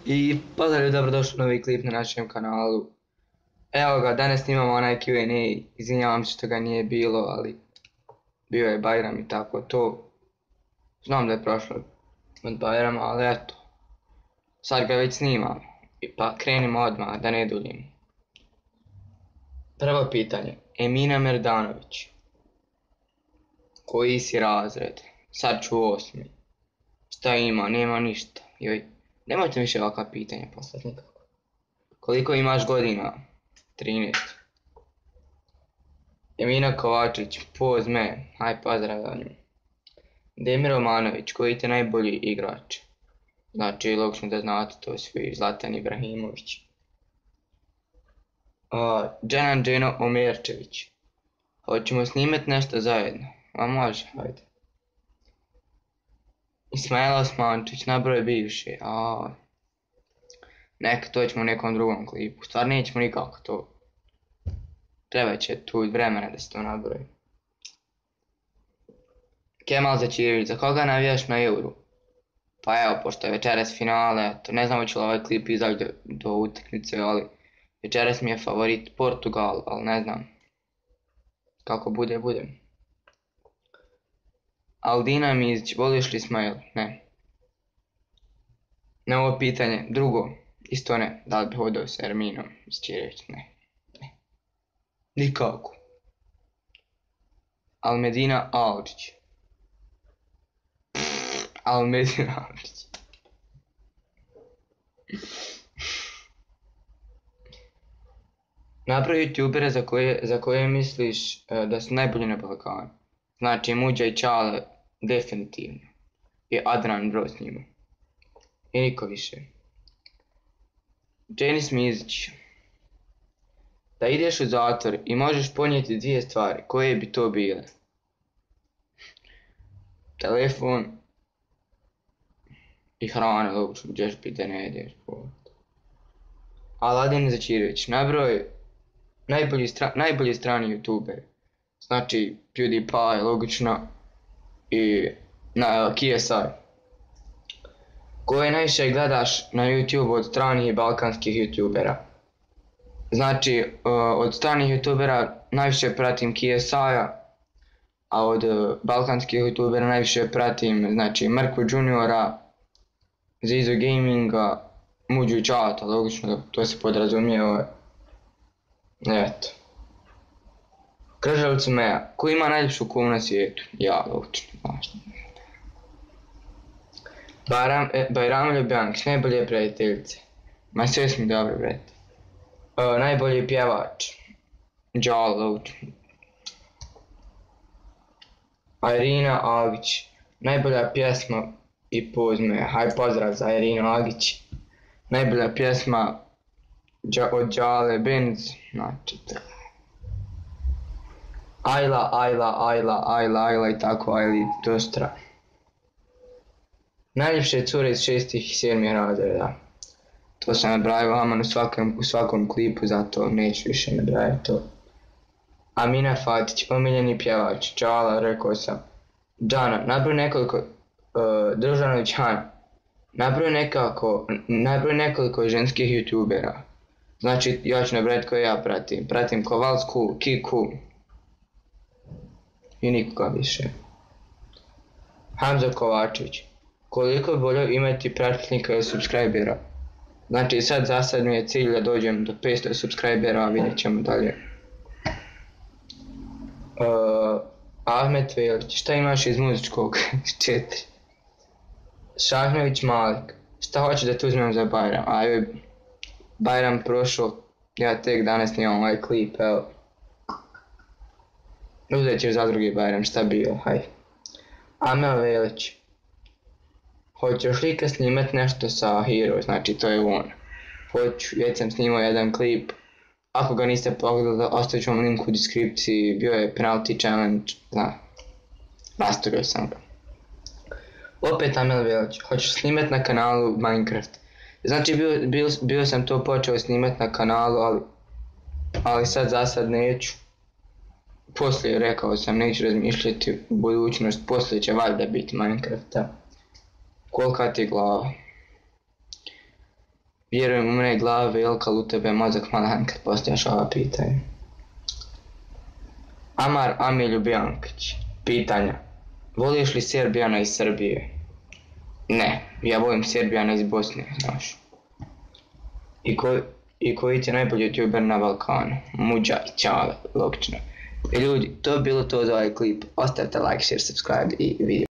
I pozdrav i dobrodošli u novi klip na našem kanalu. Evo ga, danas snimamo onaj Q&A, izvinjavam se što ga nije bilo, ali bio je Bajram i tako to. Znam da je prošlo od Bajrama, ali eto, sad ga već snimamo, pa krenimo odmah da ne duljim. Prvo pitanje, Emina Merdanović. Koji si razred? Sad ću 8. Šta ima? Nema ništa. Joj, nemojte više ovakva pitanja poslati nikako. Koliko imaš godina? 13. Emina Kovačić, poz me, haj pozdrav nju. Demir Romanović, koji ti najbolji igrač? Znači, logično da znate, to svi Zlatan Ibrahimović. Dženan Dženo Omerčević. Hoćemo snimet nešto zajedno? A može, hajde. Ismail Osmančić, nabroj bivše. Neka, to ćemo u nekom drugom klipu. Stvar nećemo nikako to. Treba će tu vremena da se to nabroji. Kemal Začirević, za koga navijaš na Euru? Pa evo, pošto je večeras finale, to ne znam hoće li ovaj klip izaći do utakmice, ali večeras mi je favorit Portugal, ali ne znam. Kako bude, bude. Aldina Mizić, voliš li Ismail? Ne. Na ovo pitanje, drugo, isto ne, da li bi hodao s Erminom Začirević? Ne. Nikako. Almedina Alčić. Almedina Alčić. Napravi youtubere za koje misliš da su najbolji na Balkanu. Znači Muđa i Čale definitivno. I Adnan bro s njima. I niko više. Dženis Mizić. Da ideš u zatvor i možeš ponijeti 2 stvari, koje bi to bile? Telefon i hrana, logično, gdješ biti da ne jedeš. Aladin Začirević, nabroj najbolji strani youtuber. Znači PewDiePie, logično, i KSI. Koje najviše gledaš na YouTube od stranih balkanskih youtubera? Znači, od stranih youtubera najviše pratim KSI-a, a od balkanskih youtubera najviše pratim, znači, Mrku Juniora, Zizu Gaminga, Muđu i Čata, logično, to se podrazumijeva. Eto. Kržalicu Meja, ko ima najljepšu kumu na svijetu? Ja, logično, znaš. Bajram Ljubjanić, najbolje prijateljice. Ma sve smo dobro, brete. Najbolji pjevač. Džal, logično. Irina Agić, najbolja pjesma i poz me. Haj pozdrav za Irinu Agić. Najbolja pjesma od Džale Benz, znači Ajla i tako Ajli Dostra. Najljepše cure iz 6. i 7. razreda. To sam nabrajao vama u svakom klipu, zato neću više nabrajati to. Amina Fatić, omiljeni pjevač, Čala, rekao sam. Džana, nabroj nekoliko, Držanović Han, nabroj nekoliko ženskih youtubera. Znači, ja ću nabrajati koje ja pratim. Pratim Kovalsku, Kiku i nikoga više. Hamza Kovačević, koliko bi volio imati pratitelja ili subscribera? Znači, sad mi je cilj da dođem do 500 subscribera, a vidjet ćemo dalje. Ahmet Velić, šta imaš iz muzičkog? 4. Šahnović Malik, šta hoćeš da tu uzmem za Bajram? Ajoj, Bajram prošao, ja tek danas snimam ovaj klip, evo. Uzet ćeš za drugi Bajram, šta bio, haj. Amel Velić, hoćeš li kad snimat nešto sa Hero, znači to je on. Hoću, već sam snimao jedan klip. Ako ga niste pogledali, ostavit ću vam link u deskripciji, bio je penalty challenge, rasturio sam ga. Opet Amel Velić, hoćeš snimat na kanalu Minecraft. Znači bio sam to počeo snimat na kanalu, ali sad neću. Poslije rekao sam neću razmišljati u budućnost, poslije će valjda biti Minecrafta. Kolika ti glava? Vjerujem u mene glava velika, u tebe mozak malan kad postavljaš ova pitanja. Amar Amir Ljubijankić. Pitanja. Voliš li Serbijana iz Srbije? Ne, ja volim Serbijana iz Bosne, znaš. I koji ti je najbolji youtuber na Balkanu? Muđa i Ćale, logično. I ljudi, to je bilo to za ovaj klip. Ostavite like, share, subscribe i video.